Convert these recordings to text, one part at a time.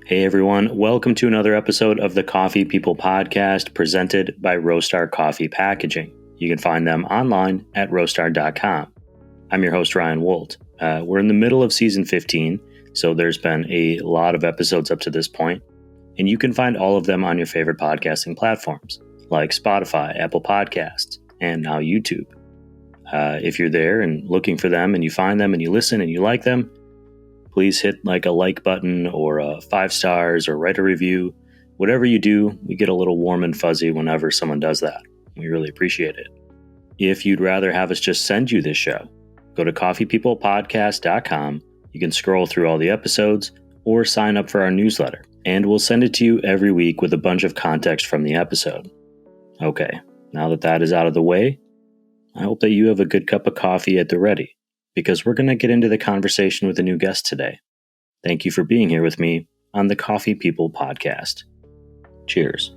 Hey everyone, welcome to another episode of the Coffee People podcast presented by Roastery Coffee Packaging. You can find them online at roastery.com. I'm your host, Ryan Woldt. We're in the middle of season 15, so there's been a lot of episodes up to this point, and you can find all of them on your favorite podcasting platforms like Spotify, Apple Podcasts, and now YouTube. If you're there and looking for them and you find them and you listen and you like them, please hit like a like button or 5 stars or write a review. Whatever you do, we get a little warm and fuzzy whenever someone does that. We really appreciate it. If you'd rather have us just send you this show, go to coffeepeoplepodcast.com. You can scroll through all the episodes or sign up for our newsletter, and we'll send it to you every week with a bunch of context from the episode. Okay, now that that is out of the way, I hope that you have a good cup of coffee at the ready, because we're going to get into the conversation with a new guest today. Thank you for being here with me on the Coffee People podcast. Cheers.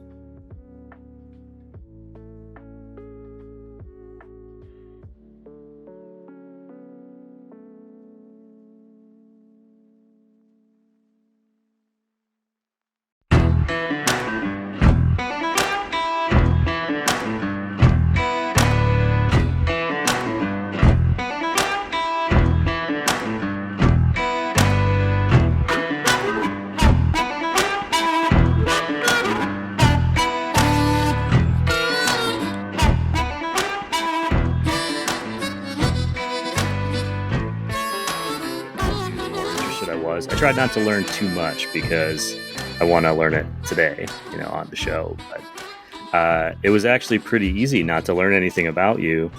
I tried not to learn too much because I want to learn it today, on the show. But it was actually pretty easy not to learn anything about you.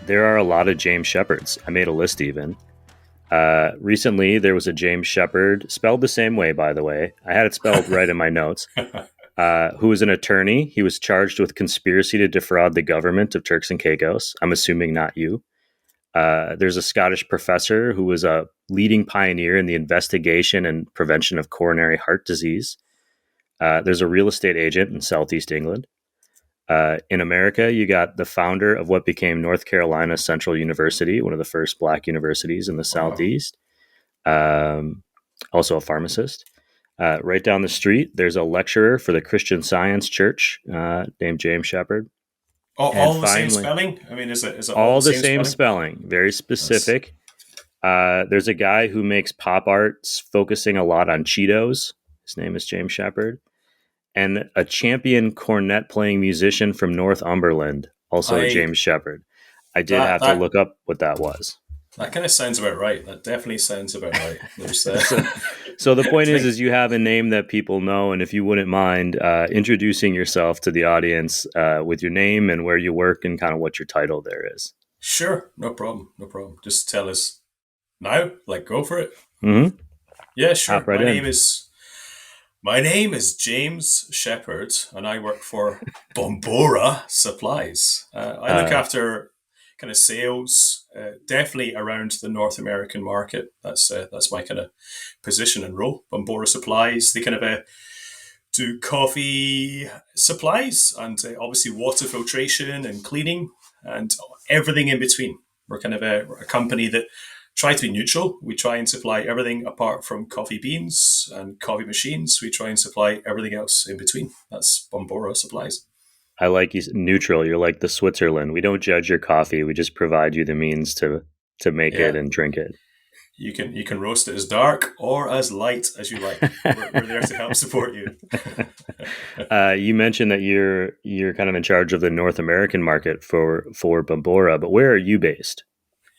There are a lot of James Sheperds. I made a list even. Recently, there was a James Sheperd, spelled the same way, by the way. I had it spelled right in my notes. Who was an attorney. He was charged with conspiracy to defraud the government of Turks and Caicos. I'm assuming not you. There's a Scottish professor who was a leading pioneer in the investigation and prevention of coronary heart disease. There's a real estate agent in Southeast England. In America, you got the founder of what became North Carolina Central University, one of the first Black universities in the Southeast. Also a pharmacist. Right down the street, there's a lecturer for the Christian Science Church named James Sheperd. All the same spelling? I mean, is it all the same spelling? Very specific. There's a guy who makes pop arts focusing a lot on Cheetos. His name is James Sheperd. And a champion cornet playing musician from Northumberland, also James Sheperd. I did have to look up what that was. That kind of sounds about right. That definitely sounds about right. So the point is you have a name that people know, and if you wouldn't mind introducing yourself to the audience with your name and where you work and kind of what your title there is. Sure, no problem. Just tell us now, go for it. Mm-hmm. Yeah, sure. My name is James Sheperd, and I work for Bombora Supplies. I look after kind of sales, definitely around the North American market. That's my kind of position and role. Bombora Supplies, they kind of do coffee supplies and obviously water filtration and cleaning and everything in between. We're kind of a company that try to be neutral. We try and supply everything apart from coffee beans and coffee machines. We try and supply everything else in between. That's Bombora Supplies. I like you neutral. You're like the Switzerland. We don't judge your coffee. We just provide you the means to make it and drink it. You can roast it as dark or as light as you like. We're there to help support you. You mentioned that you're kind of in charge of the North American market for Bombora, but where are you based?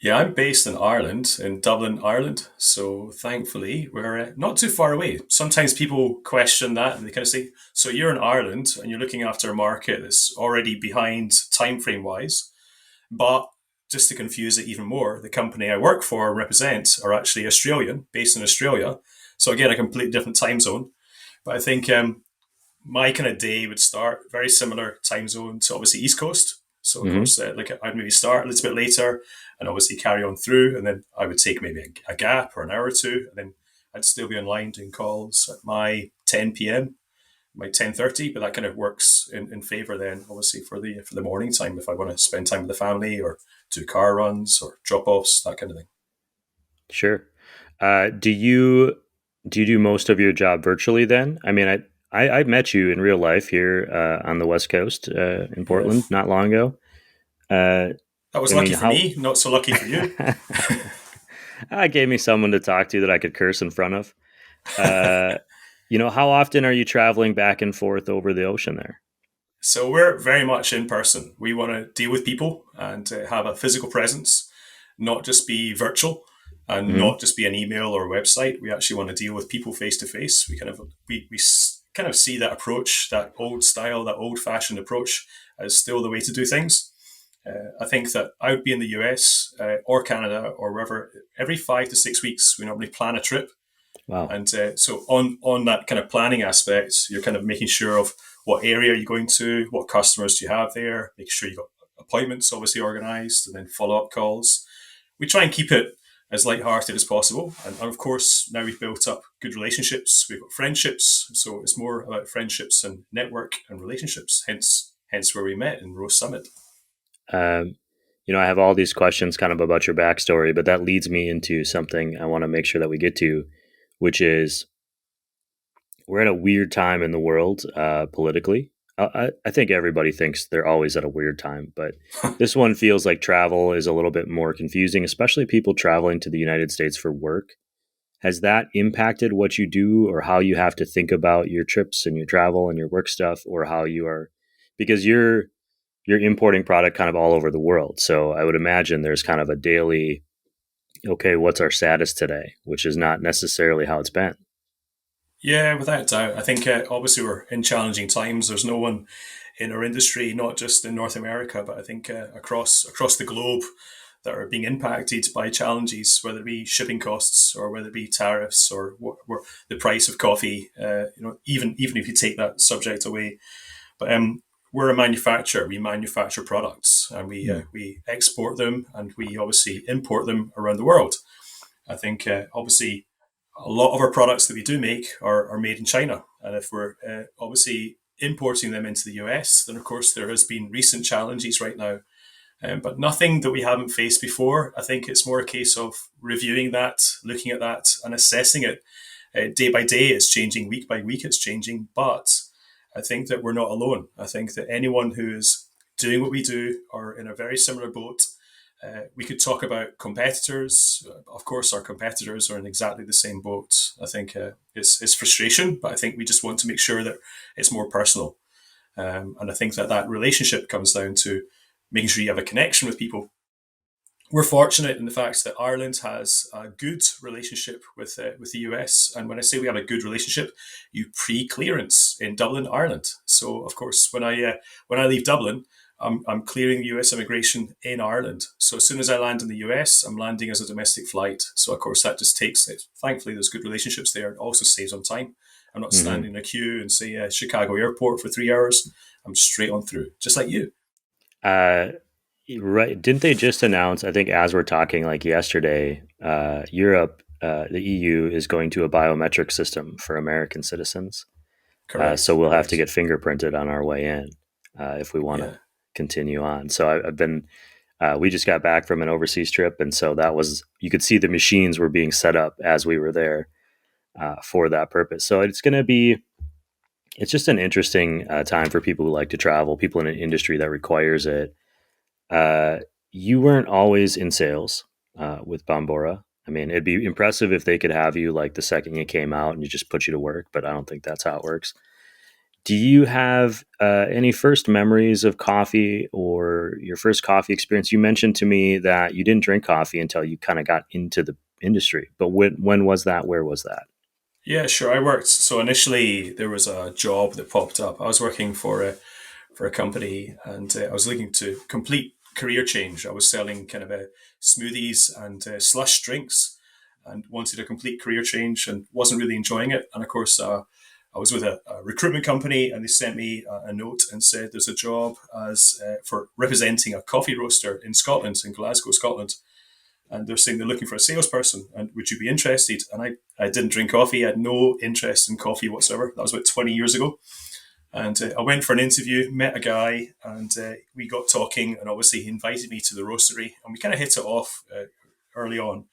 Yeah, I'm based in Ireland, in Dublin, Ireland. So thankfully, we're not too far away. Sometimes people question that and they kind of say, so you're in Ireland and you're looking after a market that's already behind time frame wise. But just to confuse it even more, the company I work for and represent are actually Australian, based in Australia. So again, a completely different time zone. But I think my kind of day would start very similar time zone to obviously East Coast. So of course, I'd maybe start a little bit later and obviously carry on through. And then I would take maybe a gap or an hour or two. And then I'd still be online doing calls at my 10 p.m., my 10:30. But that kind of works in favor then, obviously, for the morning time if I want to spend time with the family or do car runs or drop-offs, that kind of thing. Sure. Do you Do you do most of your job virtually then? I mean, I met you in real life here on the West Coast in Portland Yes. not long ago. Uh, That was I mean, lucky for how me, not so lucky for you. gave me someone to talk to that I could curse in front of. Uh, how often are you traveling back and forth over the ocean there? So we're very much in person. We want to deal with people and have a physical presence, not just be virtual and Hmm. not just be an email or website. We actually want to deal with people face to face. We kind of see that approach, that old style, that old fashioned approach, as still the way to do things. I think that I would be in the US or Canada or wherever every 5 to 6 weeks. We normally plan a trip, Wow. and so on that kind of planning aspect, you're kind of making sure of what area you're going to, what customers do you have there, making sure you got appointments obviously organized, and then follow up calls. We try and keep it as lighthearted as possible, and of course now we've built up good relationships. We've got friendships, so it's more about friendships and network and relationships. Hence where we met in Rose Summit. Um, I have all these questions kind of about your backstory, but that leads me into something I want to make sure that we get to, which is we're at a weird time in the world politically. I think everybody thinks they're always at a weird time, but this one feels like travel is a little bit more confusing, especially people traveling to the United States for work. Has that impacted what you do or how you have to think about your trips and your travel and your work stuff, or how you are, because you're importing product kind of all over the world. So I would imagine there's kind of a daily, okay, what's our status today, which is not necessarily how it's been. Yeah, without doubt. I think obviously we're in challenging times. There's no one in our industry, not just in North America, but I think across the globe, that are being impacted by challenges, whether it be shipping costs or whether it be tariffs or the price of coffee. Even if you take that subject away, but we're a manufacturer. We manufacture products and Hmm. we export them and we obviously import them around the world. I think obviously a lot of our products that we do make are made in China. And if we're obviously importing them into the US, then of course there has been recent challenges right now, but nothing that we haven't faced before. I think it's more a case of reviewing that, looking at that, and assessing it day by day. It's changing, week by week, it's changing. But I think that we're not alone. I think that anyone who is doing what we do are in a very similar boat. We could talk about competitors. Of course, our competitors are in exactly the same boat. I think it's frustration, but I think we just want to make sure that it's more personal. And I think that that relationship comes down to making sure you have a connection with people. We're fortunate in the fact that Ireland has a good relationship with the US, and when I say we have a good relationship, you pre-clearance in Dublin, Ireland. So of course, when I leave Dublin, I'm clearing US immigration in Ireland. So as soon as I land in the US, I'm landing as a domestic flight. So of course that just takes it. Thankfully, there's good relationships there. It also saves on time. I'm not Hmm. standing in a queue and say Chicago Airport for 3 hours. I'm straight on through, just like you. Uh, right. Didn't they just announce, I think as we're talking like yesterday, Europe, the EU is going to a biometric system for American citizens. So Correct. we'll have to Correct. get fingerprinted on our way in if we want to Yeah. continue on. So I've been, we just got back from an overseas trip. And so that was, you could see the machines were being set up as we were there for that purpose. So it's just an interesting time for people who like to travel, people in an industry that requires it. Uh, you weren't always in sales with Bombora. I mean, it'd be impressive if they could have you like the second you came out and you just put you to work, but I don't think that's how it works. Do you have any first memories of coffee or your first coffee experience? You mentioned to me that you didn't drink coffee until you kind of got into the industry, but when was that? Where was that? Yeah, sure. I worked. So initially, there was a job that popped up. I was working for a company, and I was looking to complete career change. I was selling kind of smoothies and slush drinks, and wanted a complete career change, and wasn't really enjoying it. And of course, I was with a recruitment company, and they sent me a note and said there's a job as for representing a coffee roaster in Scotland, in Glasgow, Scotland, and they're saying they're looking for a salesperson and would you be interested. And I didn't drink coffee. I had no interest in coffee whatsoever. That was about 20 years ago. And I went for an interview, met a guy, and we got talking, and obviously he invited me to the roastery, and we kind of hit it off early on.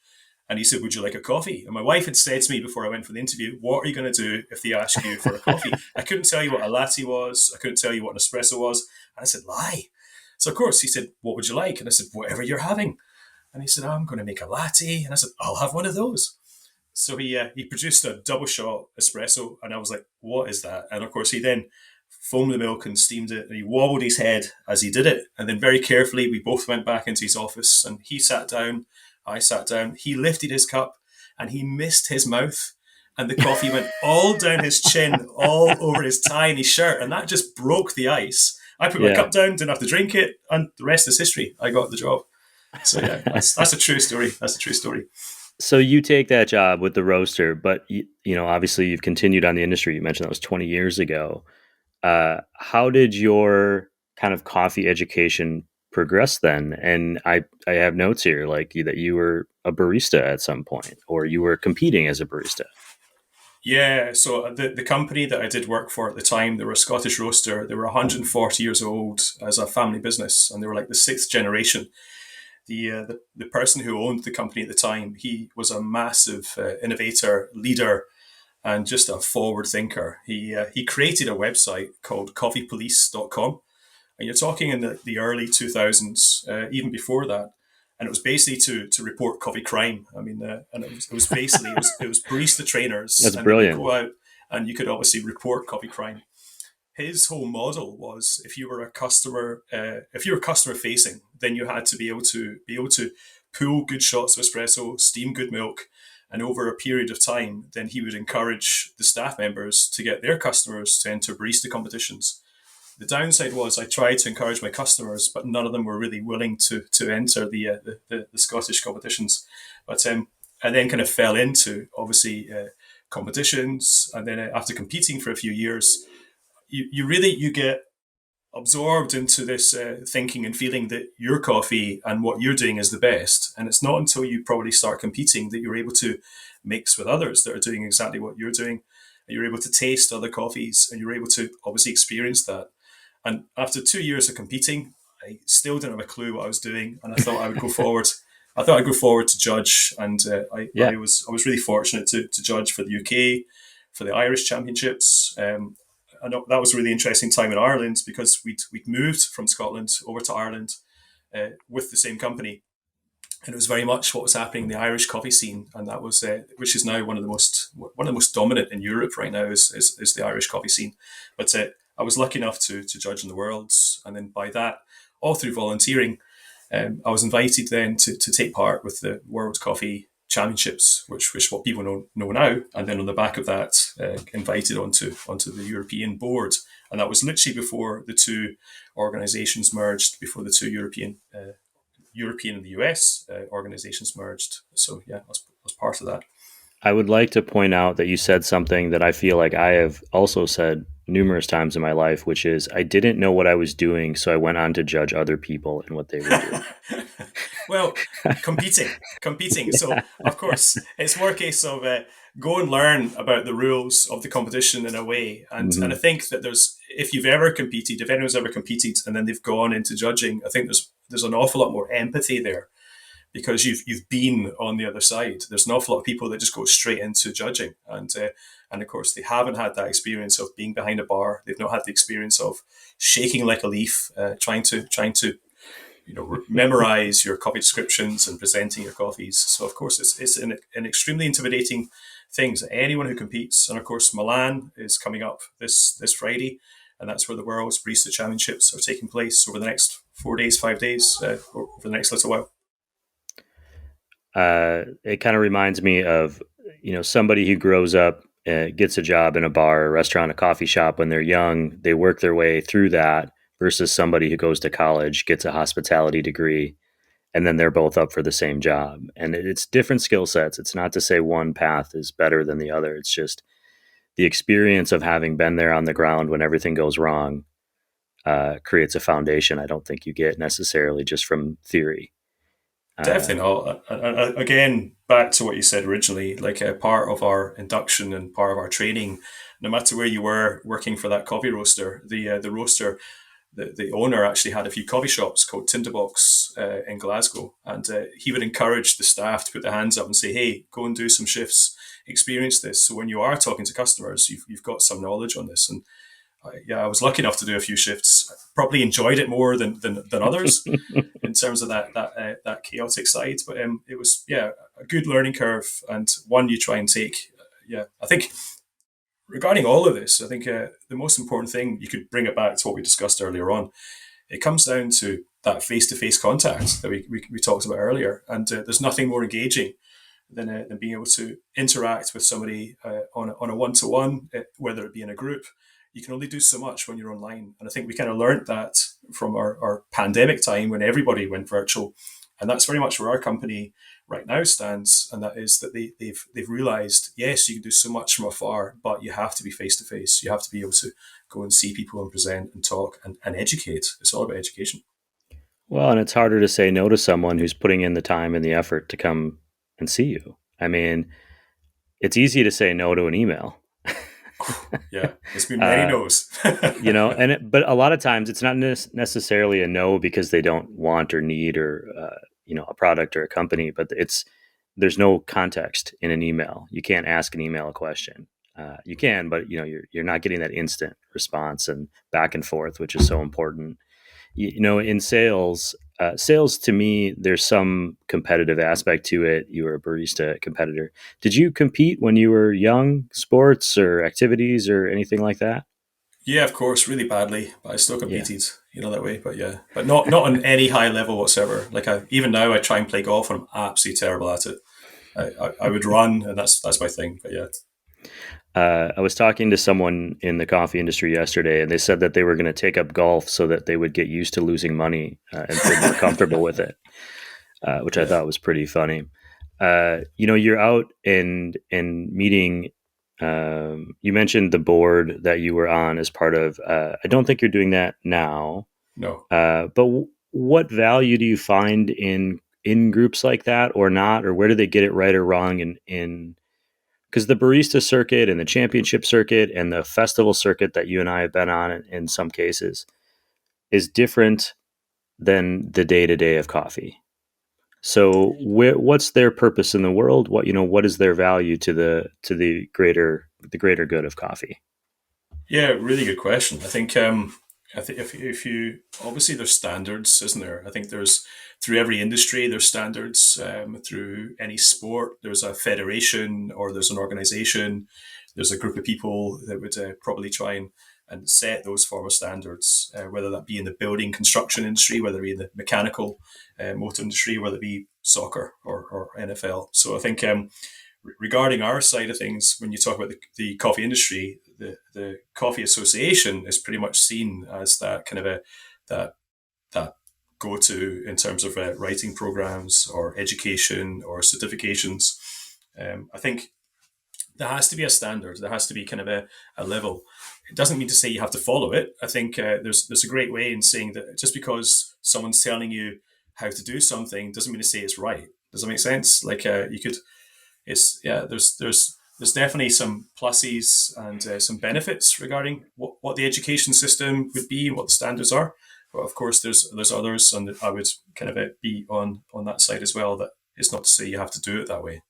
And he said, would you like a coffee? And my wife had said to me before I went for the interview, what are you going to do if they ask you for a coffee? I couldn't tell you what a latte was. I couldn't tell you what an espresso was. And I said, lie. So, of course, he said, what would you like? And I said, whatever you're having. And he said, I'm going to make a latte. And I said, I'll have one of those. So he produced a double shot espresso. And I was like, what is that? And, of course, he then foamed the milk and steamed it. And he wobbled his head as he did it. And then very carefully, we both went back into his office. And he sat down. I sat down. He lifted his cup and he missed his mouth. And the coffee went all down his chin, all over his tie and his shirt. And that just broke the ice. I put my cup down, didn't have to drink it. And the rest is history. I got the job. So, yeah, that's a true story. That's a true story. So you take that job with the roaster, but obviously you've continued on the industry. You mentioned that was 20 years ago. How did your kind of coffee education progress then? And I have notes here like that you were a barista at some point, or you were competing as a barista. Yeah, so the company that I did work for at the time, they were a Scottish roaster. They were 140 years old as a family business, and they were like the sixth generation. The person who owned the company at the time, he was a massive innovator, leader, and just a forward thinker. He created a website called coffeepolice.com. And you're talking in the early 2000s, even before that. And it was basically to report coffee crime. I mean, and it was basically, it was barista trainers. That's and brilliant. You could go out and you could obviously report coffee crime. His whole model was if you were customer facing, then you had to be able to pull good shots of espresso, steam good milk, and over a period of time, then he would encourage the staff members to get their customers to enter barista competitions. The downside was I tried to encourage my customers, but none of them were really willing to enter the Scottish competitions. But I then kind of fell into obviously competitions, and then after competing for a few years, you get absorbed into this thinking and feeling that your coffee and what you're doing is the best. And it's not until you probably start competing that you're able to mix with others that are doing exactly what you're doing. And you're able to taste other coffees, and you're able to obviously experience that. And after 2 years of competing, I still didn't have a clue what I was doing, and I thought I would go forward. I thought I'd go forward to judge, and I was really fortunate to judge for the UK, for the Irish Championships. I know that was a really interesting time in Ireland because we'd moved from Scotland over to Ireland with the same company, and it was very much what was happening in the Irish coffee scene, and that was which is now one of the most dominant in Europe right now is the Irish coffee scene. But I was lucky enough to judge in the Worlds, and then by that, all through volunteering, I was invited then to take part with the World Coffee Championships, which what people know now, and then on the back of that, invited onto the European board, and that was literally before the two organisations merged, before the two European and the US organisations merged. So yeah, I was part of that. I would like to point out that you said something that I feel like I have also said numerous times in my life, which is I didn't know what I was doing, so I went on to judge other people and what they were doing. Well, competing. So, of course, it's more a case of go and learn about the rules of the competition in a way. And I think that if anyone's ever competed and then they've gone into judging, I think there's an awful lot more empathy there, because you've been on the other side. There's an awful lot of people that just go straight into judging, and of course they haven't had that experience of being behind a bar. They've not had the experience of shaking like a leaf, trying to memorize your coffee descriptions and presenting your coffees. So of course it's an extremely intimidating thing. So anyone who competes, and of course Milan is coming up this Friday, and that's where the World's Barista Championships are taking place over the next 5 days, over the next little while. It kind of reminds me of, somebody who grows up, gets a job in a bar, a restaurant, a coffee shop when they're young. They work their way through that versus somebody who goes to college, gets a hospitality degree, and then they're both up for the same job. And it's different skill sets. It's not to say one path is better than the other. It's just the experience of having been there on the ground when everything goes wrong creates a foundation I don't think you get necessarily just from theory. Definitely not. Again, back to what you said originally, like a part of our induction and part of our training, no matter where you were working for that coffee roaster, the roaster the owner actually had a few coffee shops called Tinderbox in Glasgow, and he would encourage the staff to put their hands up and say, "Hey, go and do some shifts, experience this. So when you are talking to customers, you've got some knowledge on this." And I was lucky enough to do a few shifts. Probably enjoyed it more than others in terms of that chaotic side. But it was a good learning curve, and one you try and take. I think regarding all of this, I think the most important thing, you could bring it back to what we discussed earlier on. It comes down to that face-to-face contact that we talked about earlier, and there's nothing more engaging than being able to interact with somebody on a one-to-one, whether it be in a group. You can only do so much when you're online. And I think we kind of learned that from our pandemic time when everybody went virtual. And that's very much where our company right now stands. And that is that they've realized, yes, you can do so much from afar, but you have to be face to face. You have to be able to go and see people and present and talk and educate. It's all about education. Well, and it's harder to say no to someone who's putting in the time and the effort to come and see you. I mean, it's easy to say no to an email. Yeah, it's been many no's. But a lot of times it's not necessarily a no because they don't want or need or a product or a company, but there's no context in an email. You can't ask an email a question. You can, but you're not getting that instant response and back and forth, which is so important. In sales to me, there's some competitive aspect to it. You were a barista competitor. Did you compete when you were young, sports or activities or anything like that? Yeah, of course, really badly, but I still competed, that way. But but not on any high level whatsoever. Like even now, I try and play golf, and I'm absolutely terrible at it. I would run, and that's my thing. But yeah. I was talking to someone in the coffee industry yesterday, and they said that they were going to take up golf so that they would get used to losing money and feel more comfortable with it, which I thought was pretty funny. You're out and meeting. You mentioned the board that you were on as part of. I don't think you're doing that now. No. But what value do you find in groups like that, or not, or where do they get it right or wrong in because the barista circuit and the championship circuit and the festival circuit that you and I have been on in some cases is different than the day-to-day of coffee. So what's their purpose in the world? What is their value to the greater good of coffee? Yeah, really good question. I think if you obviously there's standards, isn't there? I think there's through every industry there's standards. Through any sport, there's a federation or there's an organization. There's a group of people that would probably try and set those form of standards, whether that be in the building construction industry, whether it be in the mechanical motor industry, whether it be soccer or NFL. So I think regarding our side of things, when you talk about the coffee industry, the Coffee Association is pretty much seen as that kind of that go-to in terms of writing programs or education or certifications. I think there has to be a standard. There has to be kind of a level. It doesn't mean to say you have to follow it. I think there's a great way in saying that just because someone's telling you how to do something doesn't mean to say it's right. Does that make sense? Like you could, there's definitely some pluses and some benefits regarding what the education system would be and what the standards are. But of course, there's others, and I would kind of be on that side as well. That it's not to say you have to do it that way.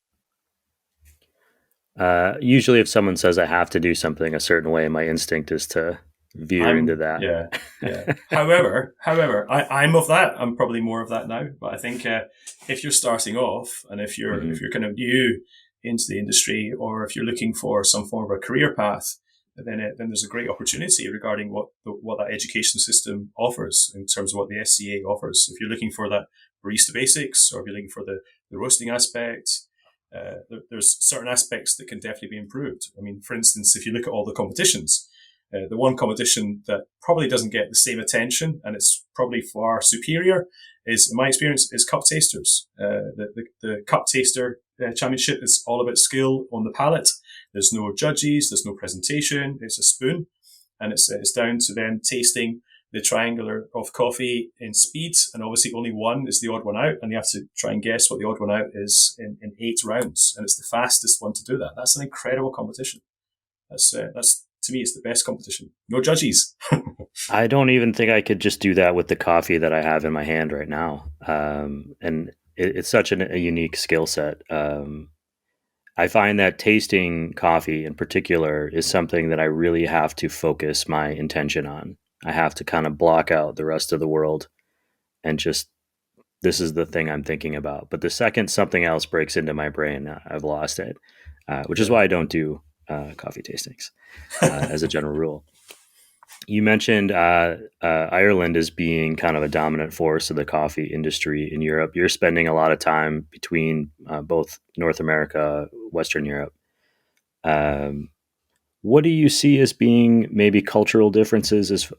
Usually if someone says I have to do something a certain way, my instinct is to veer into that. Yeah. However, I'm of that. I'm probably more of that now. But I think if you're starting off and if you're kind of new into the industry, or if you're looking for some form of a career path, then there's a great opportunity regarding what that education system offers in terms of what the SCA offers. If you're looking for that barista basics, or if you're looking for the roasting aspect, there's certain aspects that can definitely be improved. I mean, for instance, if you look at all the competitions, the one competition that probably doesn't get the same attention, and it's probably far superior, is, in my experience, is cup tasters. The cup taster championship is all about skill on the palate. There's no judges, there's no presentation. It's a spoon, and it's down to them tasting the triangular of coffee in speed, and obviously only one is the odd one out, and you have to try and guess what the odd one out is in 8 rounds, and it's the fastest one to do that. That's an incredible competition. That's to me, it's the best competition. No judges. I don't even think I could just do that with the coffee that I have in my hand right now. And it's such a unique skill set. I find that tasting coffee in particular is something that I really have to focus my intention on. I have to kind of block out the rest of the world and just, this is the thing I'm thinking about. But the second something else breaks into my brain, I've lost it, which is Yeah. why I don't do coffee tastings as a general rule. You mentioned Ireland as being kind of a dominant force of the coffee industry in Europe. You're spending a lot of time between both North America, Western Europe. Um, what do you see as being maybe cultural differences as,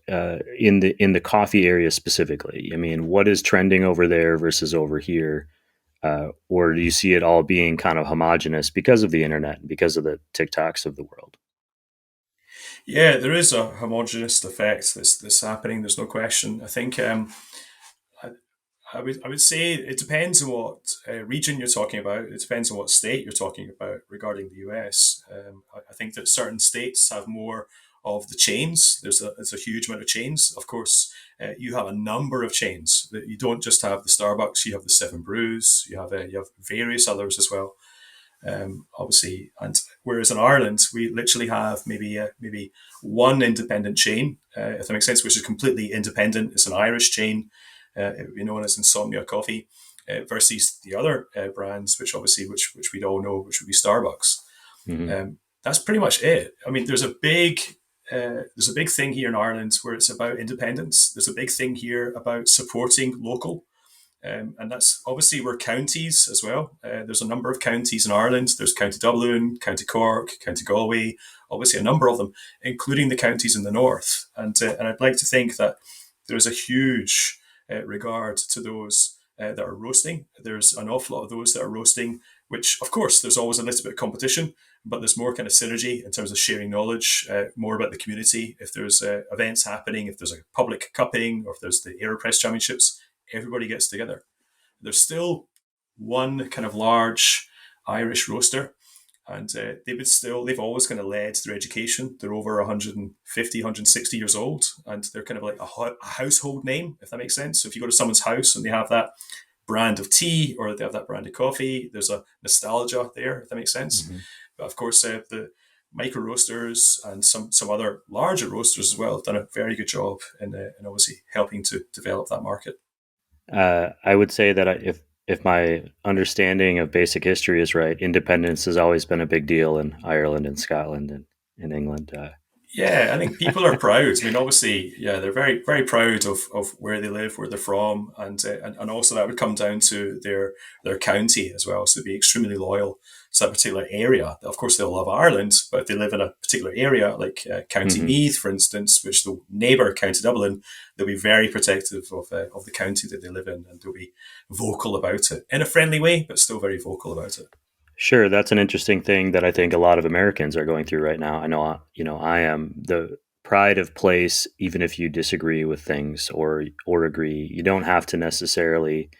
in the coffee area specifically? I mean, what is trending over there versus over here? Or do you see it all being kind of homogenous because of the internet and because of the TikToks of the world? Yeah, there is a homogenous effect that's happening. There's no question. I think I, I would say it depends on what region you're talking about. It depends on what state you're talking about regarding the US. I think that certain states have more of the chains. There's a huge amount of chains. Of course, you have a number of chains. That you don't just have the Starbucks. You have the Seven Brews. You have various others as well. Obviously, and whereas in Ireland we literally have maybe one independent chain, if that makes sense, which is completely independent. It's an Irish chain. It would be known as Insomnia Coffee, versus the other brands, which obviously which we all know, which would be Starbucks. Hmm. That's pretty much it. I mean, there's a big thing here in Ireland where it's about independence. There's a big thing here about supporting local. And that's obviously we're counties as well. There's a number of counties in Ireland. There's County Dublin, County Cork, County Galway, obviously a number of them, including the counties in the north. And I'd like to think that there's a huge regard to those that are roasting. There's an awful lot of those that are roasting, which of course there's always a little bit of competition, but there's more kind of synergy in terms of sharing knowledge, more about the community. If there's events happening, if there's a public cupping, or if there's the AeroPress Championships, everybody gets together. There's still one kind of large Irish roaster, and they've always kind of led through education. They're over 150, 160 years old, and they're kind of like a household name, if that makes sense. So if you go to someone's house and they have that brand of tea or they have that brand of coffee, there's a nostalgia there, if that makes sense. Hmm. But of course, the micro roasters and some other larger roasters as well have done a very good job in obviously helping to develop that market. I would say that if my understanding of basic history is right, independence has always been a big deal in Ireland and Scotland and in England. Yeah, I think people are proud. I mean, obviously, yeah, they're very, very proud of where they live, where they're from, and also that would come down to their county as well. So they'd be extremely loyal to that particular area. Of course, they'll love Ireland, but if they live in a particular area, like County Hmm. Meath, for instance, which the neighbour County Dublin, they'll be very protective of the county that they live in, and they'll be vocal about it in a friendly way, but still very vocal about it. Sure, that's an interesting thing that I think a lot of Americans are going through right now. I know, I am the pride of place. Even if you disagree with things or agree, you don't have to necessarily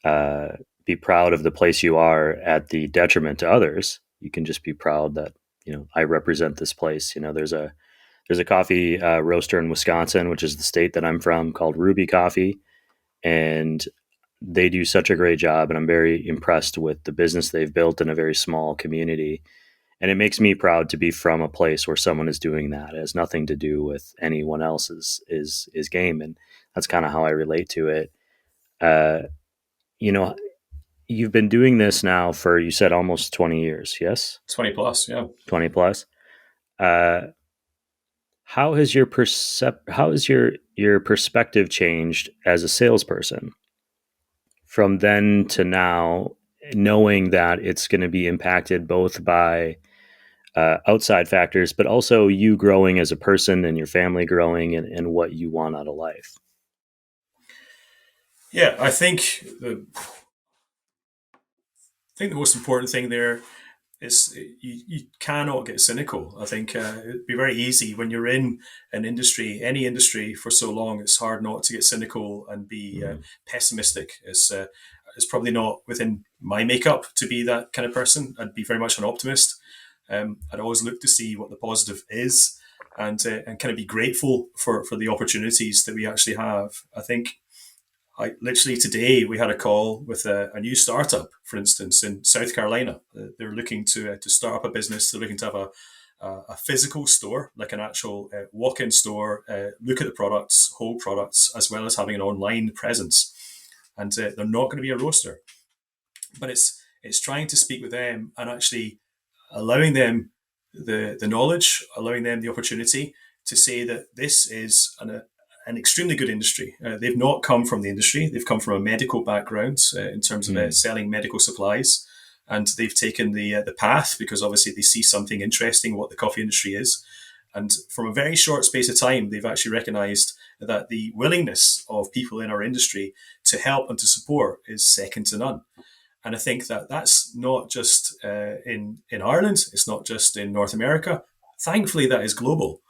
uh, be proud of the place you are at the detriment to others. You can just be proud that I represent this place. There's a coffee roaster in Wisconsin, which is the state that I'm from, called Ruby Coffee, and they do such a great job. And I'm very impressed with the business they've built in a very small community. And it makes me proud to be from a place where someone is doing that. It has nothing to do with anyone else's is game, and that's kind of how I relate to it. Uh, you know, you've been doing this now for, you said, almost 20 years. Yes, 20 plus, yeah. 20 plus. Uh, how has your perspective changed as a salesperson from then to now, knowing that it's going to be impacted both by outside factors, but also you growing as a person and your family growing, and what you want out of life? Yeah, I think the most important thing there is you cannot get cynical. I think it'd be very easy when you're in an industry, any industry, for so long. It's hard not to get cynical and be Mm-hmm. pessimistic. It's probably not within my makeup to be that kind of person. I'd be very much an optimist. I'd always look to see what the positive is. and kind of be grateful for the opportunities that we actually have. I think literally today we had a call with a new startup, for instance, in South Carolina. They're looking to start up a business. They're looking to have a physical store, like an actual walk-in store, look at the products, hold products, as well as having an online presence. And they're not going to be a roaster, but it's trying to speak with them and actually allowing them the knowledge, allowing them the opportunity to say that this is an extremely good industry. They've not come from the industry. They've come from a medical background in terms of selling medical supplies. And they've taken the path because obviously they see something interesting, what the coffee industry is. And from a very short space of time, they've actually recognized that the willingness of people in our industry to help and to support is second to none. And I think that that's not just in Ireland. It's not just in North America. Thankfully, that is global.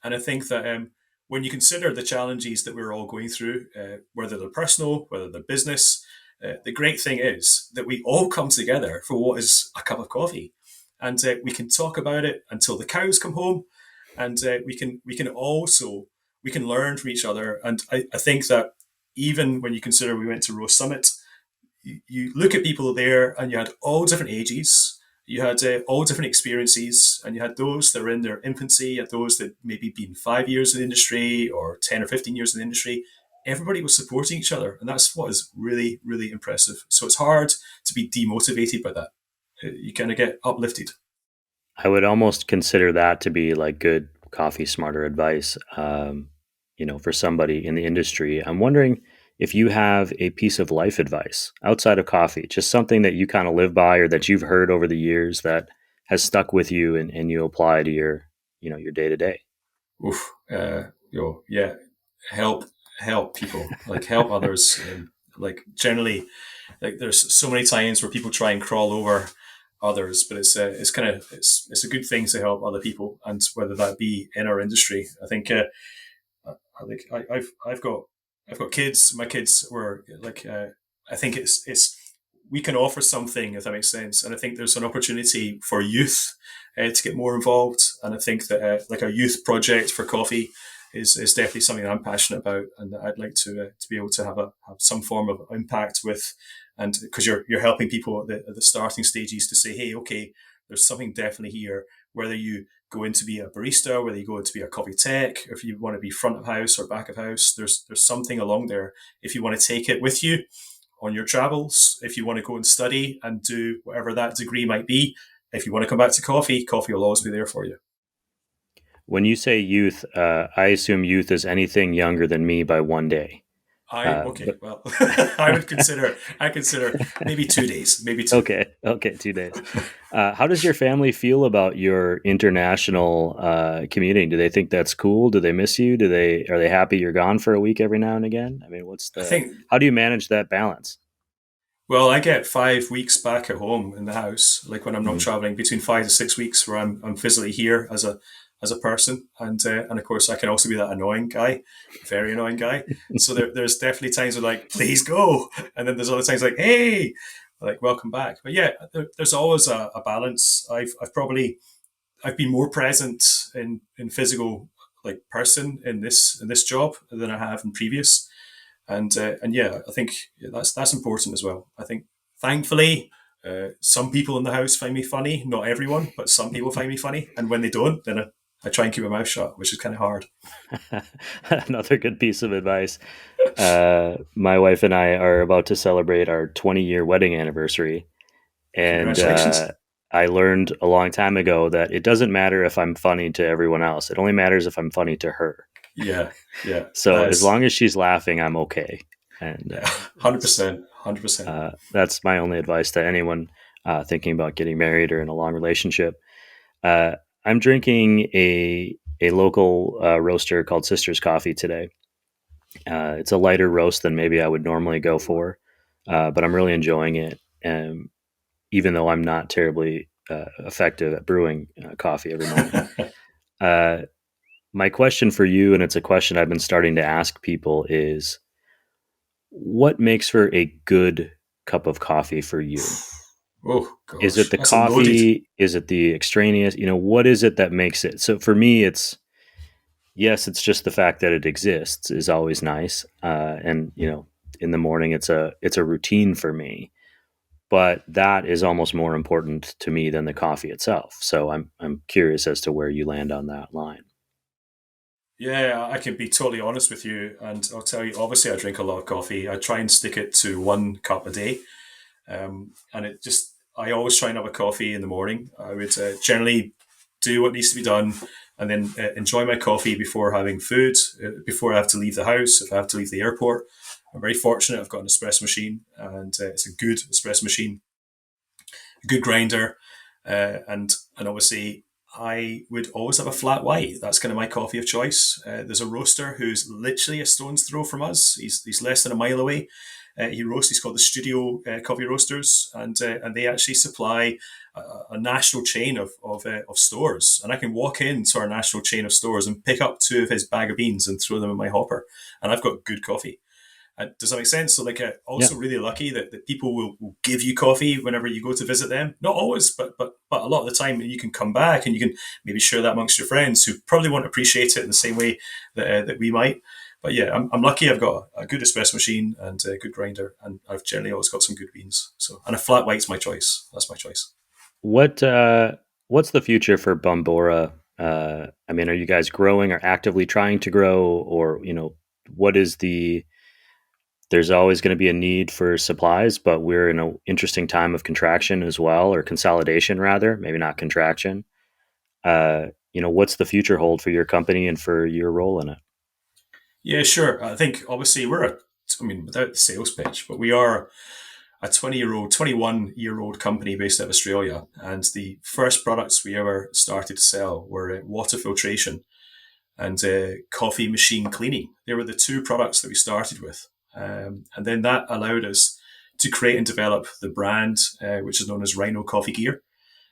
And I think that when you consider the challenges that we're all going through, whether they're personal, whether they're business, the great thing is that we all come together for what is a cup of coffee. And we can talk about it until the cows come home. And we can learn from each other. And I think that even when you consider we went to Roast Summit, you look at people there and you had all different ages, you had all different experiences, and you had those that were in their infancy, you had those that maybe been 5 years in the industry or 10 or 15 years in the industry. Everybody was supporting each other. And that's what is really, really impressive. So it's hard to be demotivated by that. You kind of get uplifted. I would almost consider that to be like good coffee smarter advice, for somebody in the industry. I'm wondering if you have a piece of life advice outside of coffee, just something that you kind of live by or that you've heard over the years that has stuck with you and you apply to your day to day. Yeah, help people, like help others. Like generally, like there's so many times where people try and crawl over others, but it's a good thing to help other people, and whether that be in our industry. I think I've got kids. My kids were like, I think it's we can offer something, if that makes sense. And I think there's an opportunity for youth to get more involved. And I think that like a youth project for coffee is definitely something that I'm passionate about, and that I'd like to be able to have some form of impact with. And because you're helping people at the starting stages to say, hey, okay, there's something definitely here. Whether you go in to be a barista, whether you go in to be a coffee tech, if you want to be front of house or back of house, there's something along there. If you want to take it with you on your travels, if you want to go and study and do whatever that degree might be, if you want to come back to coffee will always be there for you. When you say youth, I assume youth is anything younger than me by 1 day. Well, I consider maybe 2 days, maybe two. Okay, 2 days. How does your family feel about your international commuting? Do they think that's cool? Do they miss you? Are they happy you're gone for a week every now and again? I mean, how do you manage that balance? Well, I get 5 weeks back at home in the house, like when I'm not traveling, between 5 to 6 weeks where I'm physically here as a person, and of course I can also be that annoying guy, very annoying guy. So there's definitely times where like, please go, and then there's other times like, hey, like welcome back. But yeah, there's always a balance. I've been more present in physical like person in this job than I have in previous, and yeah, I think that's important as well. I think thankfully. Some people in the house find me funny, not everyone, but some people find me funny, and when they don't, then I try and keep my mouth shut, which is kind of hard. Another good piece of advice. My wife and I are about to celebrate our 20-year wedding anniversary. And I learned a long time ago that it doesn't matter if I'm funny to everyone else. It only matters if I'm funny to her. Yeah. So as long as she's laughing, I'm okay. And 100%. That's my only advice to anyone thinking about getting married or in a long relationship. I'm drinking a local roaster called Sister's Coffee today. It's a lighter roast than maybe I would normally go for, but I'm really enjoying it. Even though I'm not terribly effective at brewing coffee every morning. My question for you, and it's a question I've been starting to ask people, is what makes for a good cup of coffee for you? Oh, gosh. Is it the coffee? Is it the extraneous? What is it that makes it? So for me, it's Yes, it's just the fact that it exists is always nice. And in the morning, it's a routine for me. But that is almost more important to me than the coffee itself. So I'm curious as to where you land on that line. Yeah, I can be totally honest with you, and I'll tell you. Obviously, I drink a lot of coffee. I try and stick it to 1 cup a day, and it just I always try and have a coffee in the morning. I would generally do what needs to be done, and then enjoy my coffee before having food. Before I have to leave the house, if I have to leave the airport, I'm very fortunate. I've got an espresso machine, and it's a good espresso machine, a good grinder, and obviously I would always have a flat white. That's kind of my coffee of choice. There's a roaster who's literally a stone's throw from us. He's less than a mile away. He roasts. He's called the Studio Coffee Roasters, and they actually supply a national chain of stores. And I can walk into our national chain of stores and pick up 2 of his bag of beans and throw them in my hopper, and I've got good coffee. Does that make sense? So, like, Yeah. also really lucky that people will give you coffee whenever you go to visit them. Not always, but a lot of the time, you can come back and you can maybe share that amongst your friends who probably won't appreciate it in the same way that we might. But yeah, I'm lucky. I've got a good espresso machine and a good grinder, and I've generally always got some good beans. So, and a flat white's my choice. That's my choice. What what's the future for Bombora? I mean, are you guys growing or actively trying to grow, or what is the? There's always going to be a need for supplies, but we're in an interesting time of contraction as well, or consolidation rather, maybe not contraction. What's the future hold for your company and for your role in it? Yeah, sure. I think obviously I mean, without the sales pitch, but we are a 20-year-old, 21-year-old company based out of Australia. And the first products we ever started to sell were water filtration and coffee machine cleaning. They were the 2 products that we started with. And then that allowed us to create and develop the brand, which is known as Rhino Coffee Gear.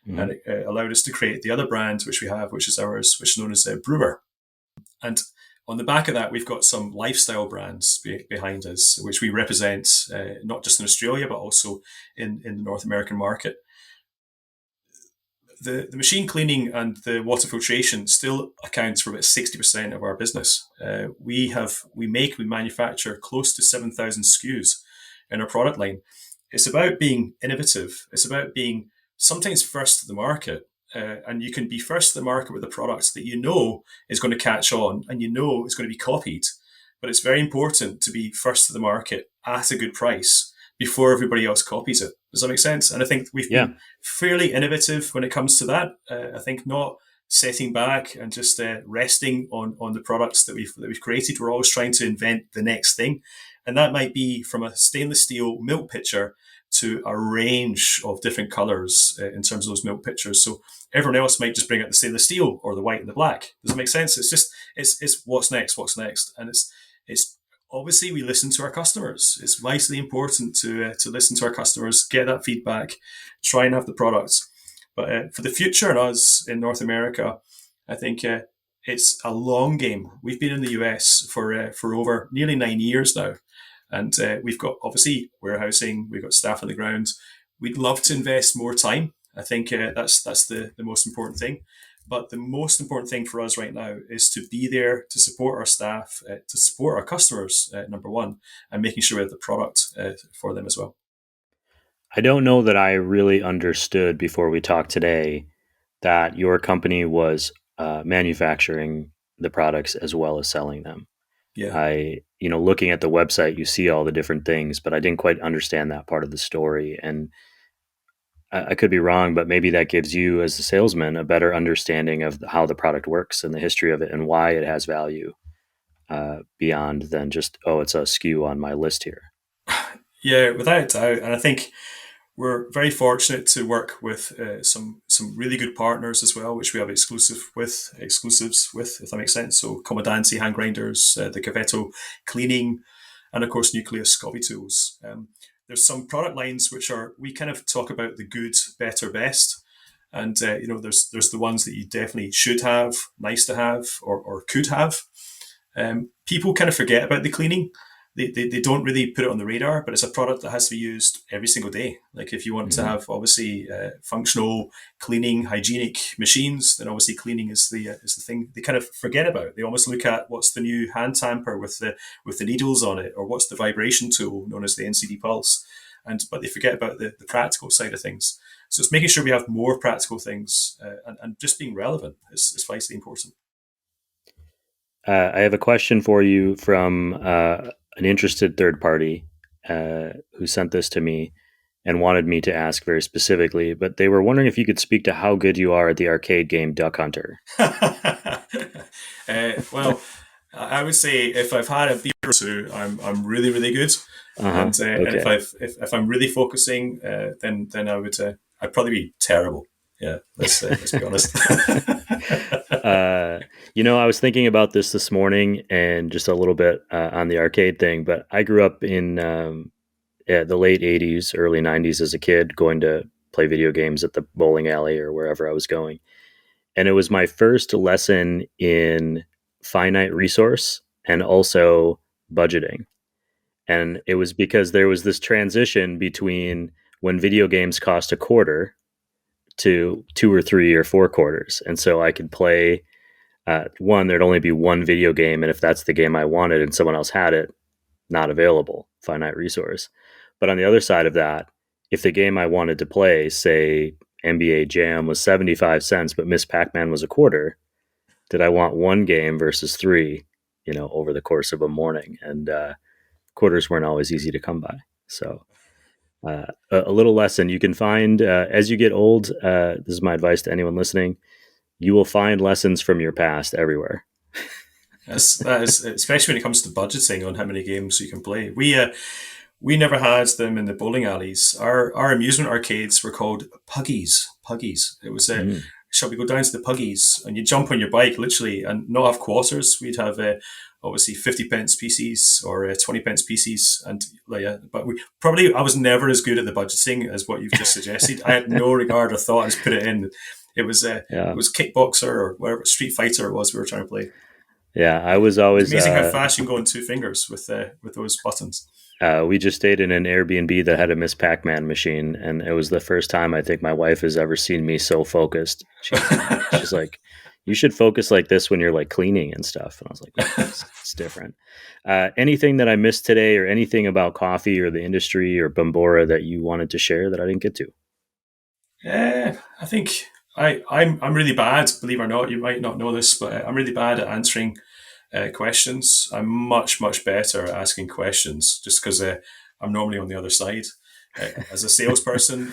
Mm-hmm. And it allowed us to create the other brand, which we have, which is ours, which is known as Brewer. And on the back of that, we've got some lifestyle brands behind us, which we represent not just in Australia, but also in the North American market. The machine cleaning and the water filtration still accounts for about 60% of our business. We manufacture close to 7,000 SKUs in our product line. It's about being innovative. It's about being sometimes first to the market. And you can be first to the market with a product that you know is going to catch on and you know is going to be copied. But it's very important to be first to the market at a good price before everybody else copies it. Does that make sense? And I think we've Yeah. been fairly innovative when it comes to that. I think not setting back and just resting on the products that we've created. We're always trying to invent the next thing, and that might be from a stainless steel milk pitcher to a range of different colors in terms of those milk pitchers. So everyone else might just bring out the stainless steel or the white and the black. Does it make sense? It's what's next, and it's obviously we listen to our customers. It's vitally important to listen to our customers, get that feedback, try and have the products. But for the future and us in North America, I think it's a long game. We've been in the US for over nearly 9 years now, and we've got obviously warehousing, we've got staff on the ground. We'd love to invest more time. I think that's the most important thing. But the most important thing for us right now is to be there to support our staff, to support our customers, number one, and making sure we have the product for them as well. I don't know that I really understood before we talked today that your company was manufacturing the products as well as selling them. Yeah. Looking at the website, you see all the different things, but I didn't quite understand that part of the story. And I could be wrong, but maybe that gives you, as a salesman, a better understanding of how the product works and the history of it and why it has value beyond than just, oh, it's a SKU on my list here. Yeah, without a doubt. And I think we're very fortunate to work with some really good partners as well, which we have exclusives with, if that makes sense. So Commodanti hand grinders, the Cavetto cleaning, and of course Nucleus coffee tools. There's some product lines which we kind of talk about the good, better, best, and there's the ones that you definitely should have, nice to have, or could have. People kind of forget about the cleaning. they don't really put it on the radar, but it's a product that has to be used every single day. Like if you want to have obviously functional cleaning, hygienic machines, then obviously cleaning is the thing they kind of forget about. They almost look at what's the new hand tamper with the needles on it, or what's the vibration tool known as the NCD Pulse, but they forget about the practical side of things. So it's making sure we have more practical things and just being relevant is vitally important. I have a question for you from an interested third party who sent this to me and wanted me to ask very specifically, but they were wondering if you could speak to how good you are at the arcade game Duck Hunter. Well, I would say if I've had a beer or two, I'm really, really good. And if I'm really focusing, then I'd probably be terrible. Yeah, let's be honest. I was thinking about this morning and just a little bit on the arcade thing, but I grew up in the late 80s, early 90s as a kid, going to play video games at the bowling alley or wherever I was going. And it was my first lesson in finite resource and also budgeting. And it was because there was this transition between when video games cost a quarter to 2 or 3 or 4 quarters. And so I could play there'd only be one video game. And if that's the game I wanted and someone else had it, not available, finite resource. But on the other side of that, if the game I wanted to play, say NBA Jam, was 75 cents, but Miss Pac-Man was a quarter, did I want one game versus 3, over the course of a morning? And quarters weren't always easy to come by. So a little lesson you can find as you get old. This is my advice to anyone listening. You will find lessons from your past everywhere. Yes, that is, especially when it comes to budgeting on how many games you can play. We never had them in the bowling alleys. Our amusement arcades were called Puggies. It was shall we go down to the Puggies, and you jump on your bike literally and not have quarters. We'd have obviously 50 pence pieces or 20 pence pieces, and but I was never as good at the budgeting as what you've just suggested. I had no regard or thought. I just put it in. It was Kickboxer or whatever, Street Fighter it was we were trying to play. Yeah, I was always... It's amazing how fast you can go on 2 fingers with those buttons. We just stayed in an Airbnb that had a Miss Pac-Man machine, and it was the first time I think my wife has ever seen me so focused. She's like, you should focus like this when you're like cleaning and stuff. And I was like, it's different. Anything that I missed today, or anything about coffee or the industry or Bombora that you wanted to share that I didn't get to? I think I'm really bad, believe it or not. You might not know this, but I'm really bad at answering questions. I'm much, much better at asking questions just because I'm normally on the other side. As a salesperson,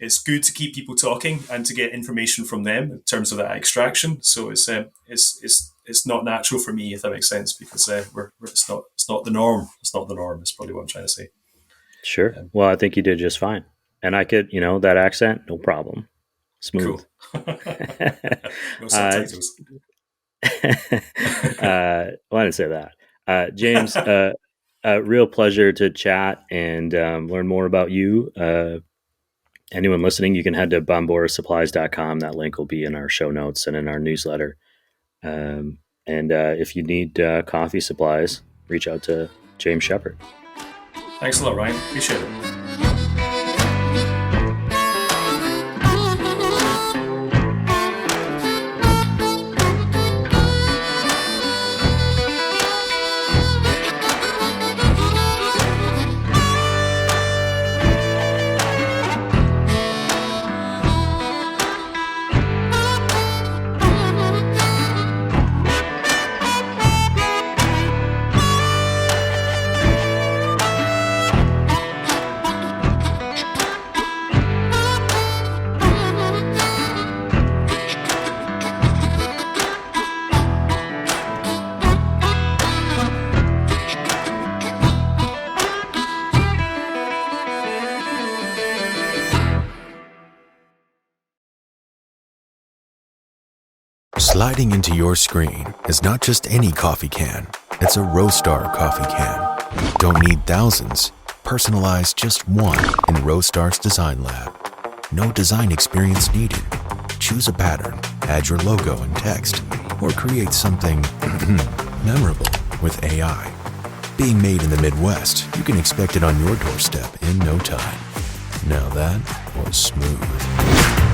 it's good to keep people talking and to get information from them in terms of that extraction. So it's not natural for me, if that makes sense, because it's not the norm. It's not the norm. Is probably what I'm trying to say. Sure. Well, I think you did just fine, and I could, that accent, no problem. Smooth. Cool. No subtitles. Well, I didn't say that. James, a real pleasure to chat and learn more about you. Anyone listening, you can head to bomborasupplies.com. That link will be in our show notes and in our newsletter. And if you need coffee supplies, reach out to James Sheperd. Thanks a lot, Ryan. Appreciate it. Sliding into your screen is not just any coffee can. It's a Roastar coffee can. Don't need thousands. Personalize just one in Roastar's Design Lab. No design experience needed. Choose a pattern, add your logo and text, or create something memorable with AI. being made in the Midwest, you can expect it on your doorstep in no time. Now that was smooth.